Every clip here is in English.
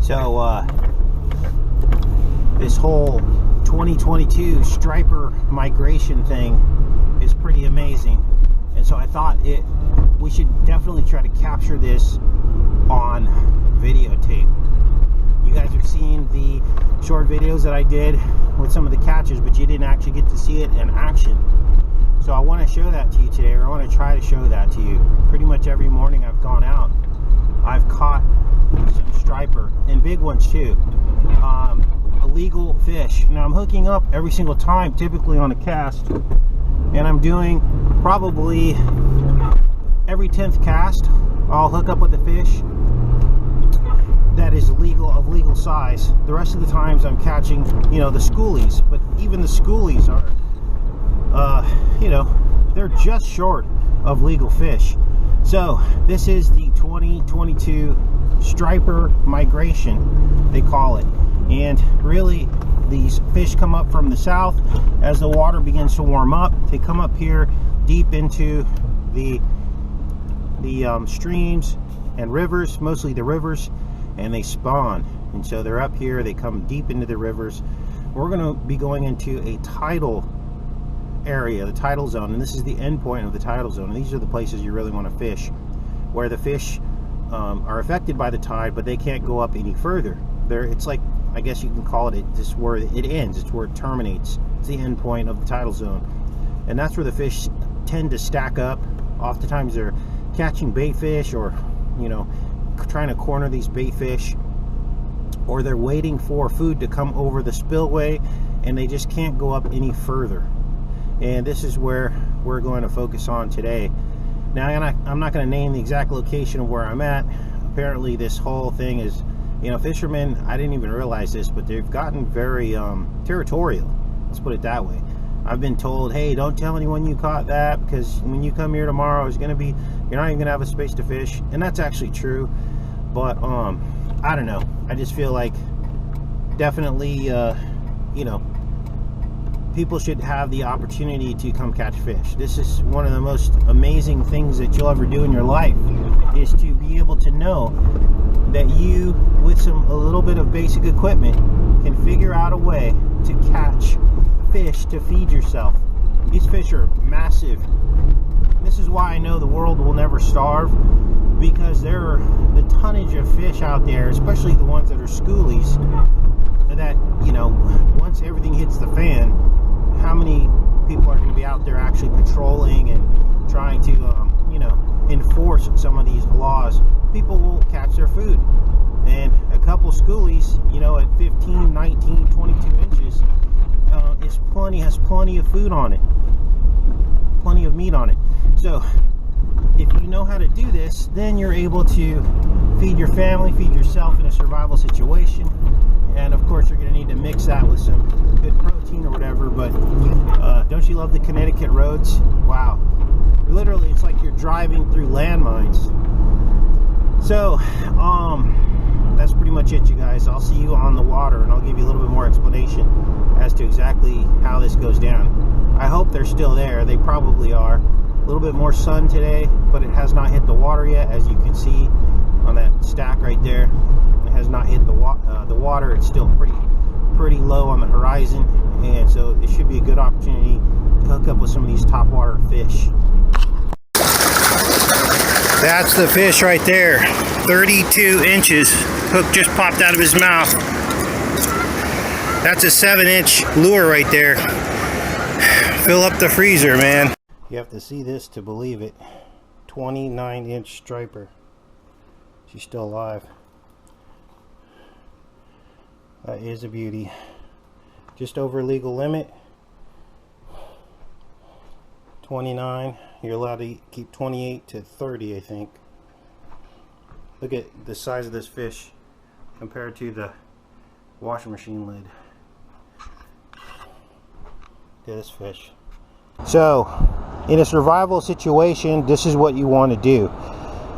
So this whole 2022 striper migration thing is pretty amazing, and so I thought we should definitely try to capture this on videotape. You guys have seen the short videos that I did with some of the catches, but you didn't actually get to see it in action. So I want to show that to you today, or I want to try to show that to you. Pretty much every morning I've gone out, I've caught some striper, and big ones too. Illegal fish. Now I'm hooking up every single time, typically on a cast, and I'm doing probably every 10th cast I'll hook up with a fish that is legal, of legal size. The rest of the times I'm catching, the schoolies, but even the schoolies are they're just short of legal fish. So this is the 2022 striper migration, they call it. And really, these fish come up from the south as the water begins to warm up. They come up here deep into the streams and rivers, mostly the rivers, and they spawn. And so they're up here, they come deep into the rivers. We're going to be going into a tidal area, the tidal zone, and this is the end point of the tidal zone. And these are the places you really want to fish, where the fish are affected by the tide, but they can't go up any further. It's like, I guess you can call it, just where it ends. It's where it terminates. It's the end point of the tidal zone, and that's where the fish tend to stack up. Oftentimes they're catching bait fish, or trying to corner these bait fish, or they're waiting for food to come over the spillway, and they just can't go up any further. And this is where we're going to focus on today. Now I'm not going to name the exact location of where I'm at. Apparently this whole thing is, fishermen, I didn't even realize this, but they've gotten very territorial. Let's put it that way. I've been told, hey, don't tell anyone you caught that, because when you come here tomorrow, you're not even going to have a space to fish. And that's actually true. But I don't know. I just feel like definitely, people should have the opportunity to come catch fish. This is one of the most amazing things that you'll ever do in your life, is to be able to know that you, with a little bit of basic equipment, can figure out a way to catch fish to feed yourself. These fish are massive. This is why I know the world will never starve, because there are the tonnage of fish out there, especially the ones that are schoolies, that once everything hits the fan, how many people are going to be out there actually patrolling and trying to enforce some of these laws? People will catch their food, and a couple schoolies at 15, 19, 22 inches has plenty of food on it, plenty of meat on it. So if you know how to do this, then you're able to feed your family, feed yourself in a survival situation. And of course you're going to need to mix that with some good protein or whatever. But don't you love the Connecticut roads? Wow, literally it's like you're driving through landmines. So that's pretty much it, you guys. I'll see you on the water, and I'll give you a little bit more explanation as to exactly how this goes down. I hope they're still there. They probably are. A little bit more sun today, but it has not hit the water yet, as you can see on that stack right there. It has not hit the water. It's still pretty low on the horizon, and so it should be a good opportunity to hook up with some of these topwater fish. That's the fish right there, 32 inches. Hook just popped out of his mouth. That's a 7-inch lure right there. Fill up the freezer, man. You have to see this to believe it. 29-inch striper. She's still alive. That is a beauty. Just over legal limit. 29. You're allowed to keep 28 to 30, I think. Look at the size of this fish compared to the washing machine lid. Look at this fish. So, in a survival situation, this is what you want to do.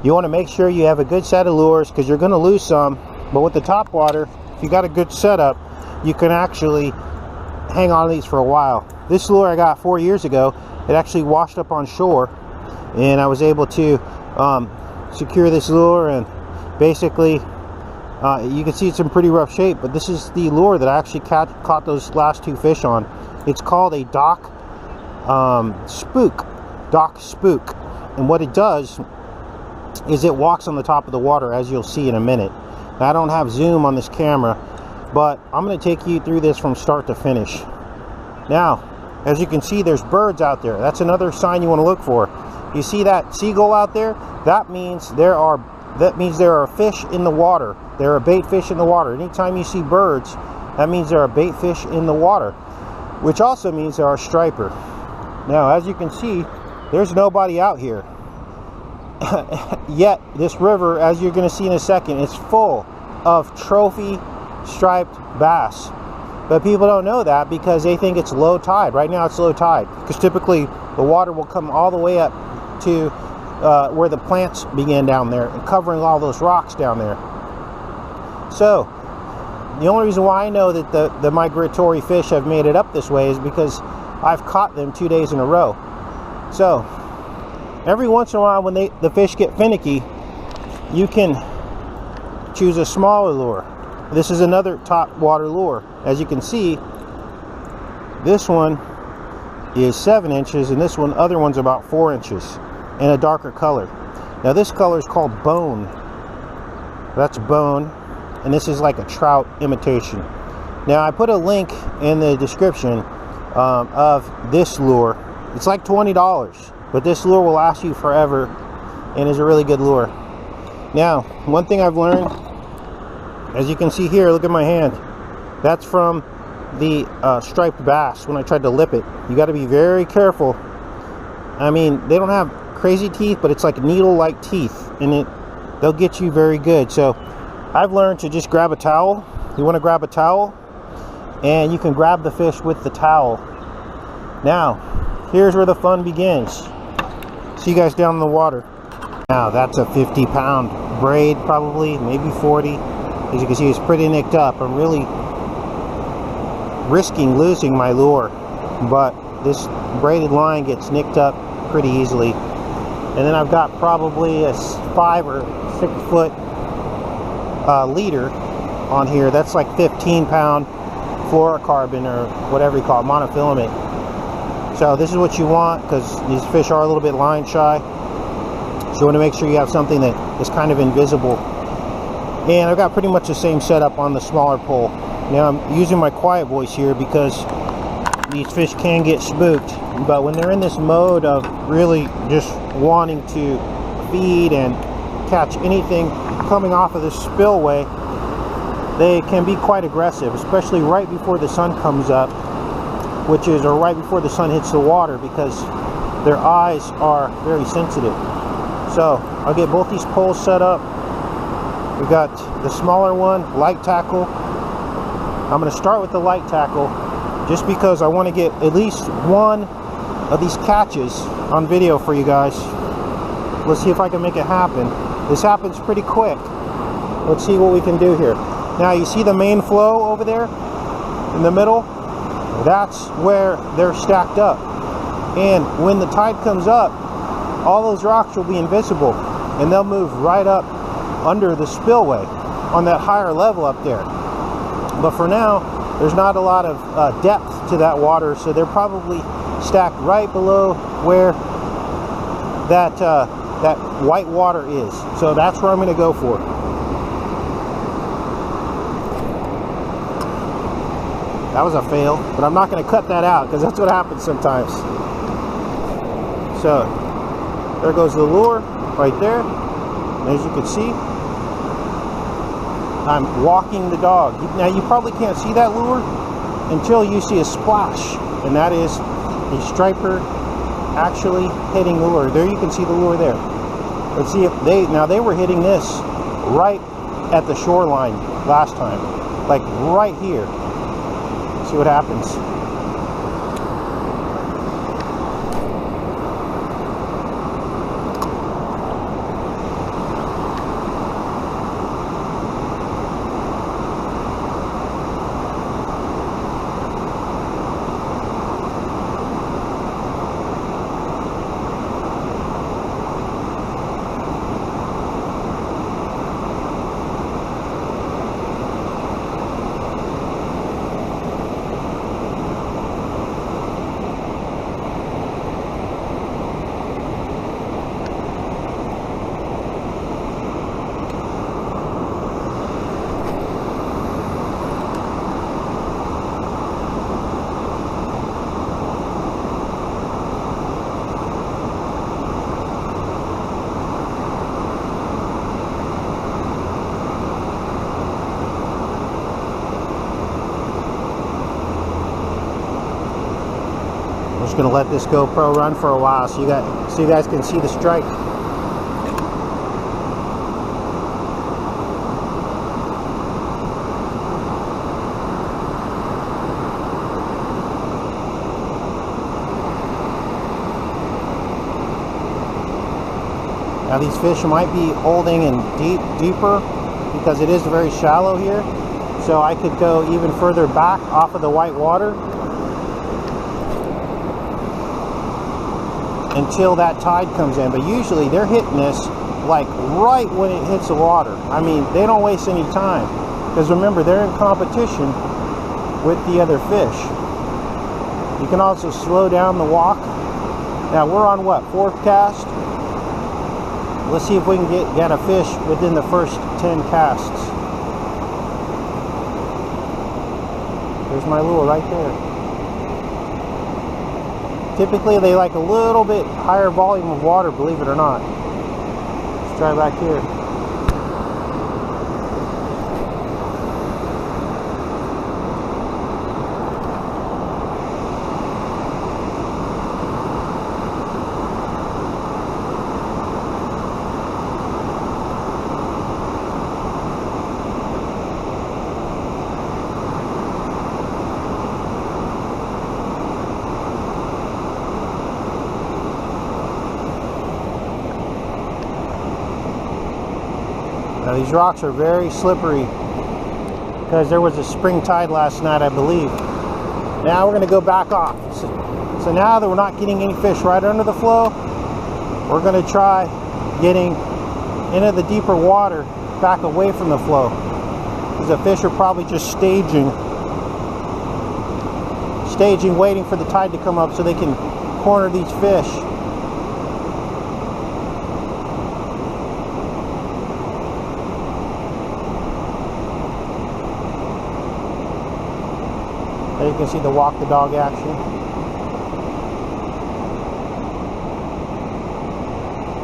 You want to make sure you have a good set of lures, because you're going to lose some. But with the top water, if you got a good setup, you can actually hang on to these for a while. This lure I got 4 years ago, it actually washed up on shore, and I was able to secure this lure and basically You can see it's in pretty rough shape, but this is the lure that I actually caught those last 2 fish on. It's called a dock spook. Dock spook. And what it does is it walks on the top of the water, as you'll see in a minute. Now, I don't have zoom on this camera, but I'm going to take you through this from start to finish. Now, as you can see, there's birds out there. That's another sign you want to look for. You see that seagull out there? That means there are fish in the water. There are bait fish in the water. Anytime you see birds, that means there are bait fish in the water, which also means there are striper. Now, as you can see, there's nobody out here. Yet, this river, as you're going to see in a second, is full of trophy striped bass. But people don't know that because they think it's low tide. Right now it's low tide, because typically the water will come all the way up to where the plants begin down there, and covering all those rocks down there. So the only reason why I know that the migratory fish have made it up this way is because I've caught them 2 days in a row. So every once in a while, when the fish get finicky, you can choose a smaller lure. This is another top water lure. As you can see, this one is 7 inches, and this other one's about 4 inches, in a darker color. Now, this color is called bone. That's bone, and this is like a trout imitation. Now, I put a link in the description of this lure. It's like $20, but this lure will last you forever and is a really good lure. Now, one thing I've learned, as you can see here, look at my hand. That's from the striped bass when I tried to lip it. You got to be very careful. I mean, they don't have crazy teeth, but it's like needle-like teeth, and they'll get you very good. So I've learned to just grab a towel. You want to grab a towel, and you can grab the fish with the towel. Now, here's where the fun begins. See you guys down in the water. Now, that's a 50-pound braid, probably, maybe 40. As you can see, it's pretty nicked up. I'm really risking losing my lure, but this braided line gets nicked up pretty easily. And then I've got probably a 5 or 6 foot leader on here. That's like 15-pound fluorocarbon, or whatever you call it, monofilament. So this is what you want, because these fish are a little bit line shy. So you want to make sure you have something that is kind of invisible. And I've got pretty much the same setup on the smaller pole. Now, I'm using my quiet voice here because these fish can get spooked, but when they're in this mode of really just wanting to feed and catch anything coming off of this spillway, they can be quite aggressive, especially right before the sun comes up, or right before the sun hits the water, because their eyes are very sensitive. So I'll get both these poles set up. We've got the smaller one, light tackle. I'm going to start with the light tackle just because I want to get at least one of these catches on video for you guys. Let's see if I can make it happen. This happens pretty quick. Let's see what we can do here. Now, you see the main flow over there in the middle? That's where they're stacked up. And when the tide comes up, all those rocks will be invisible, and they'll move right up under the spillway on that higher level up there. But for now, there's not a lot of depth to that water, so they're probably stacked right below where that white water is. So that's where I'm going to go for. That was a fail, but I'm not going to cut that out because that's what happens sometimes. So there goes the lure right there. And as you can see, I'm walking the dog. Now, you probably can't see that lure until you see a splash, and that is a striper actually hitting the lure. There you can see the lure there. Let's see if they were hitting this right at the shoreline last time, like right here. See what happens. just going to let this GoPro run for a while so you guys can see the strike. Now these fish might be holding in deeper because it is very shallow here. So I could go even further back off of the white water until that tide comes in. But usually they're hitting this like right when it hits the water. I mean, they don't waste any time. Because remember, they're in competition with the other fish. You can also slow down the walk. Now we're on what, 4th cast? Let's see if we can get a fish within the first 10 casts. There's my lure right there. Typically they like a little bit higher volume of water, believe it or not. Let's try back here. Now these rocks are very slippery because there was a spring tide last night, I believe. Now we're going to go back off. So now that we're not getting any fish right under the flow, we're going to try getting into the deeper water back away from the flow. Because the fish are probably just staging, waiting for the tide to come up so they can corner these fish. There you can see the walk the dog action.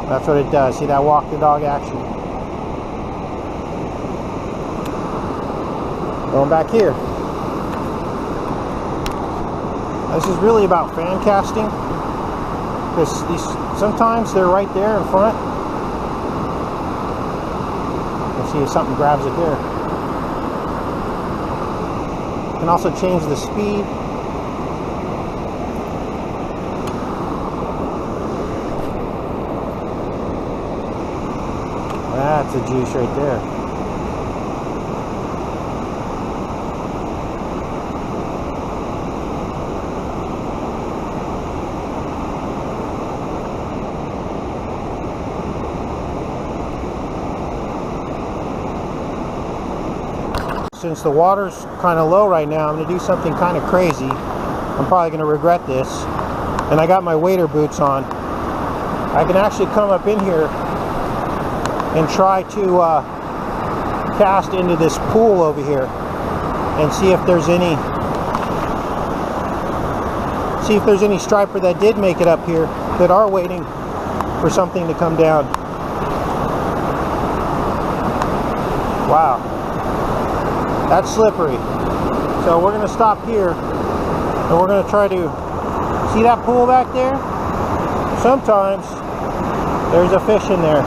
That's what it does. See that walk the dog action? Going back here. This is really about fan casting. Because sometimes they're right there in front. Let's see if something grabs it there. You can also change the speed. That's a juice right there. Since the water's kind of low right now, I'm going to do something kind of crazy. I'm probably going to regret this. And I got my wader boots on. I can actually come up in here and try to cast into this pool over here and see if there's any striper that did make it up here that are waiting for something to come down. Wow. That's slippery. So we're going to stop here and we're going to try to see that pool back there. Sometimes there's a fish in there.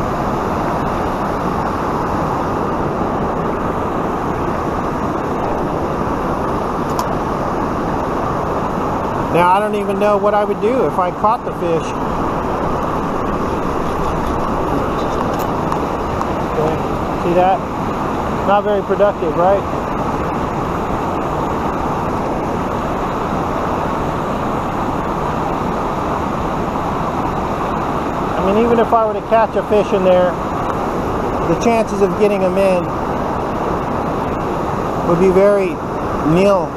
Now I don't even know what I would do if I caught the fish. Okay. See that? Not very productive, right? I mean, even if I were to catch a fish in there, the chances of getting them in would be very nil.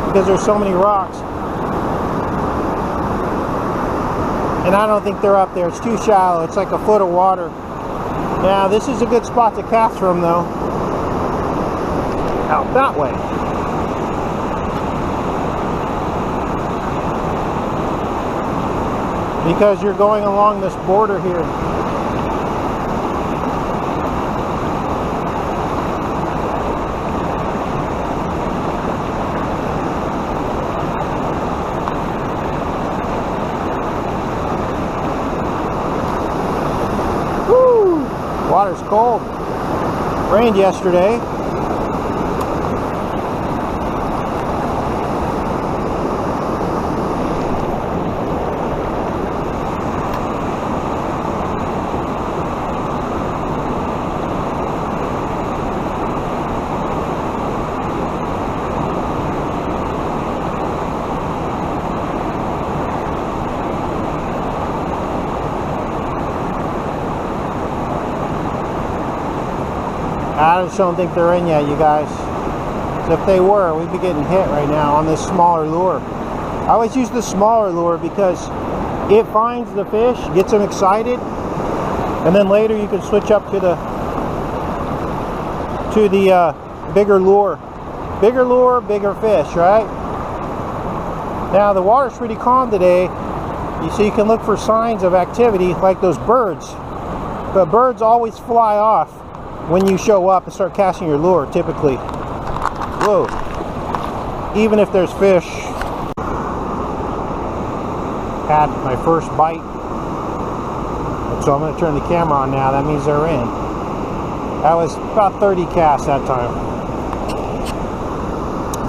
Because there's so many rocks. And I don't think they're up there. It's too shallow. It's like a foot of water. Now, this is a good spot to cast from, though. Out that way. Because you're going along this border here. Water's cold. Rained yesterday. I just don't think they're in yet, you guys. So if they were, we'd be getting hit right now on this smaller lure. I always use the smaller lure because it finds the fish, gets them excited, and then later you can switch up to the bigger lure. Bigger lure, bigger fish, right? Now the water's pretty calm today. So you can look for signs of activity like those birds. The birds always fly off when you show up and start casting your lure, typically. Whoa. Even if there's fish. Had my first bite. So I'm going to turn the camera on now. That means they're in. That was about 30 casts that time.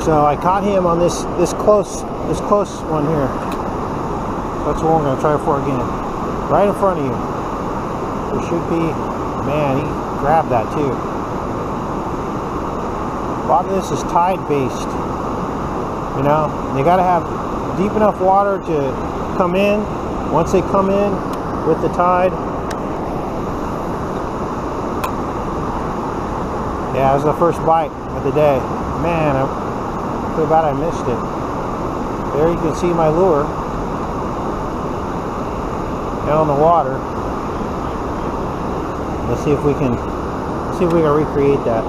So I caught him on this close one here. That's what we're going to try for again. Right in front of you. There should be, man, he grabbed that too. A lot of this is tide based. You know, they got to have deep enough water to come in. Once they come in with the tide. Yeah, it was the first bite of the day. Man, I feel bad I missed it. There you can see my lure down in the water. Let's see if we can recreate that.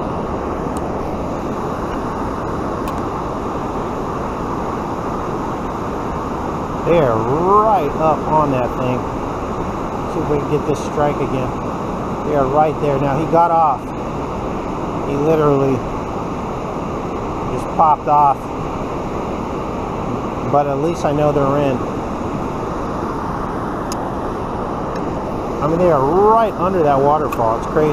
They are right up on that thing. Let's see if we can get this strike again. They are right there. Now he got off. He literally just popped off. But at least I know they're in. I mean, they are right under that waterfall. It's crazy.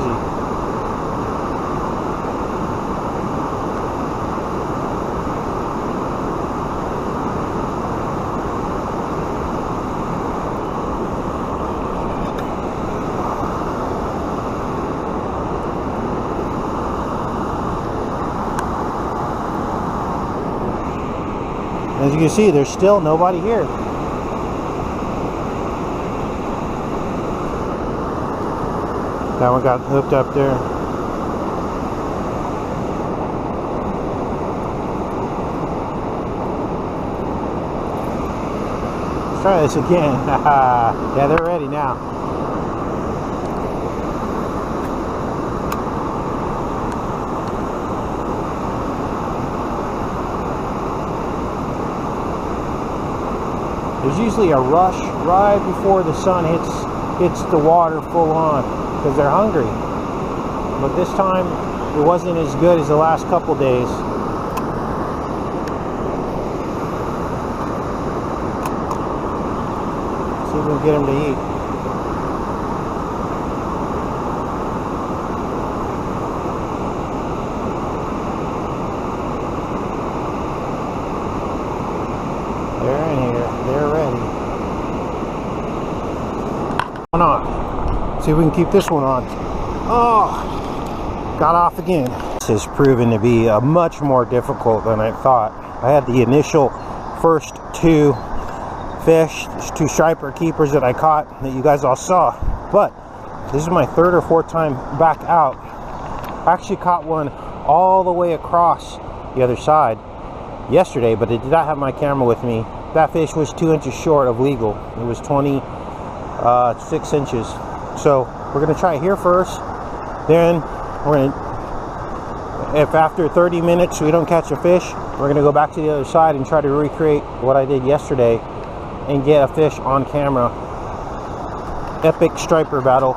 As you can see, there's still nobody here. That one got hooked up there. Let's try this again. Yeah, they're ready now. There's usually a rush right before the sun hits the water full on because they're hungry. But this time it wasn't as good as the last couple days. See if we can get them to eat. They're in here. They're ready. On. See if we can keep this one on. Oh, got off again. This has proven to be much more difficult than I thought. I had the initial first two fish, two striper keepers that I caught that you guys all saw. But this is my third or fourth time back out. I actually caught one all the way across the other side yesterday, but I did not have my camera with me. That fish was 2 inches short of legal. It was 26 inches. So we're gonna try here first. Then we're gonna, if after 30 minutes we don't catch a fish, we're gonna go back to the other side and try to recreate what I did yesterday and get a fish on camera. Epic striper battle.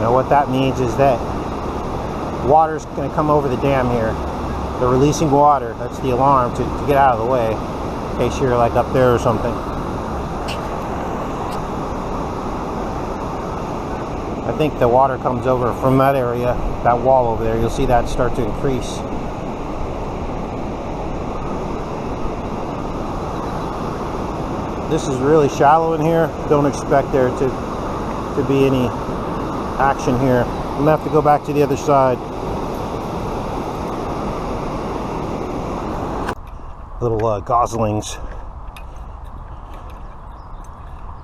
Now what that means is that water's going to come over the dam here. They're releasing water. That's the alarm to get out of the way in case you're like up there or something. I think the water comes over from that area, that wall over there. You'll see that start to increase. This is really shallow in here. Don't expect there to be any action here. I'm gonna have to go back to the other side. Little goslings.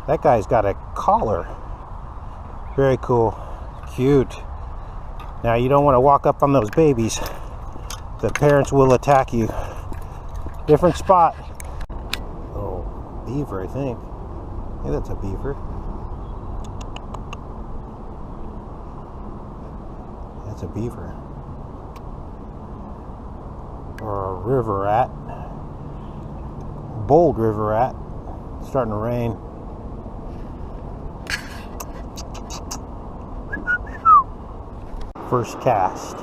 That guy's got a collar. Very cool. Cute. Now you don't want to walk up on those babies. The parents will attack you. Different spot. Oh, beaver, I think. Yeah, that's a beaver. That's a beaver. Or a river rat. Bold river rat. It's starting to rain. First cast.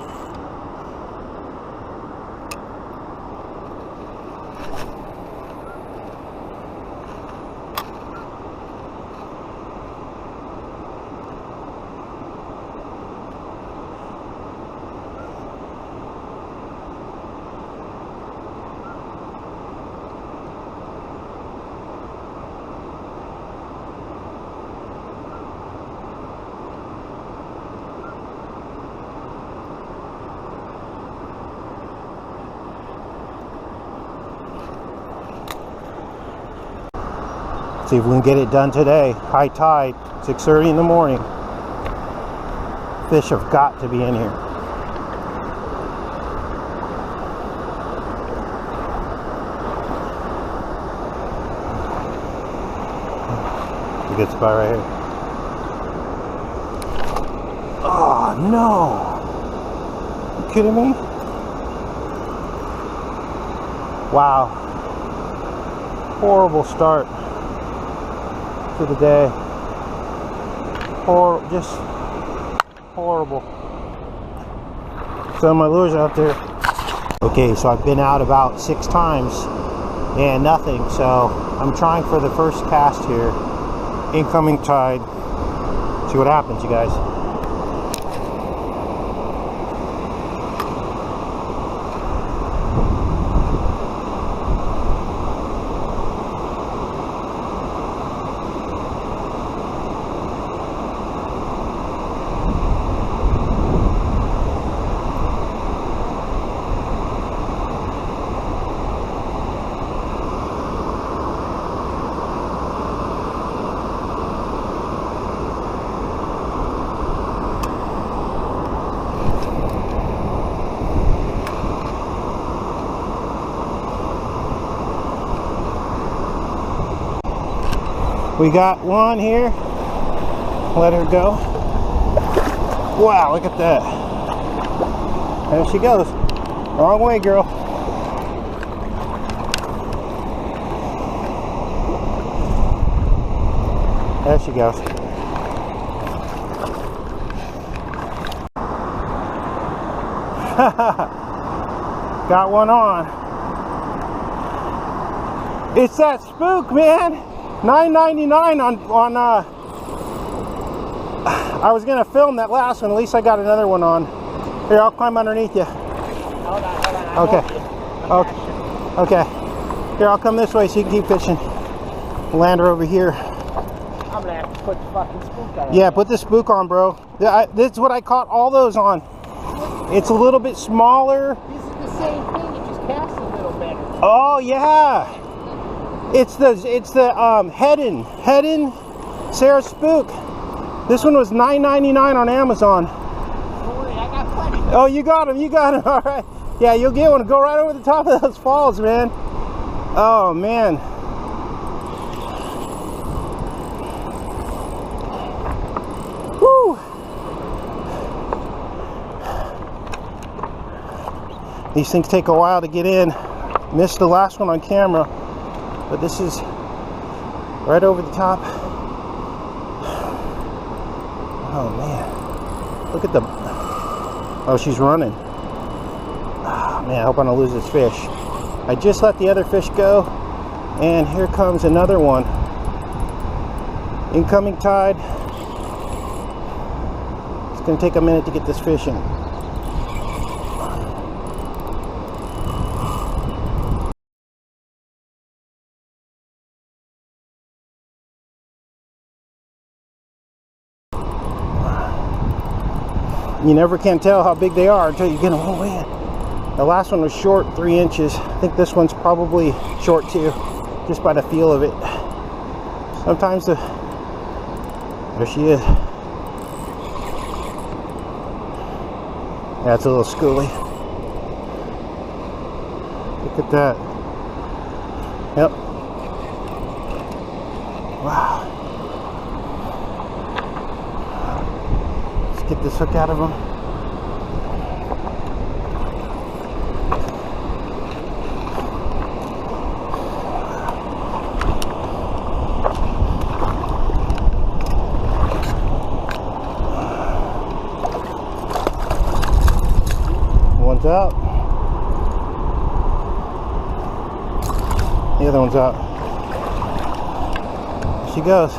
See if we can get it done today. High tide, 6:30 in the morning. Fish have got to be in here. It's a good spot right here. Oh no! You kidding me? Wow. Horrible start to the day. Just horrible. So my lure's out there. Okay, so I've been out about 6 times and nothing. So I'm trying for the first cast here. Incoming tide. See what happens, you guys. We got one here. Let her go. Wow, look at that. There she goes. Wrong way, girl. There she goes. Got one on. It's that spook, man. $9.99 on I was gonna film that last one. At least I got another one on. Here, I'll climb underneath you. Hold on. Okay. Okay. Here, I'll come this way so you can keep fishing. Land her over here. I'm gonna have to put the fucking spook on. Yeah, put the spook on, bro. This is what I caught all those on. It's a little bit smaller. This is the same thing. It just casts a little better. Oh yeah. It's the Heddon Sarah Spook. This one was $9.99 on Amazon. Don't worry, I got plenty. Oh, you got him. All right. Yeah, you'll get one. Go right over the top of those falls, man. Oh man. Woo. These things take a while to get in. Missed the last one on camera. But this is right over the top. Oh man. Look at the... Oh, she's running. Oh, man, I hope I don't lose this fish. I just let the other fish go, and here comes another one. Incoming tide. It's going to take a minute to get this fish in. You never can tell how big they are until you get them. Oh man, the last one was short, 3 inches. I think this one's probably short too, just by the feel of it. Sometimes there she is. That's a little schooly. Look at that. Yep. Wow. Get this hook out of them. One's out. The other one's out. There she goes.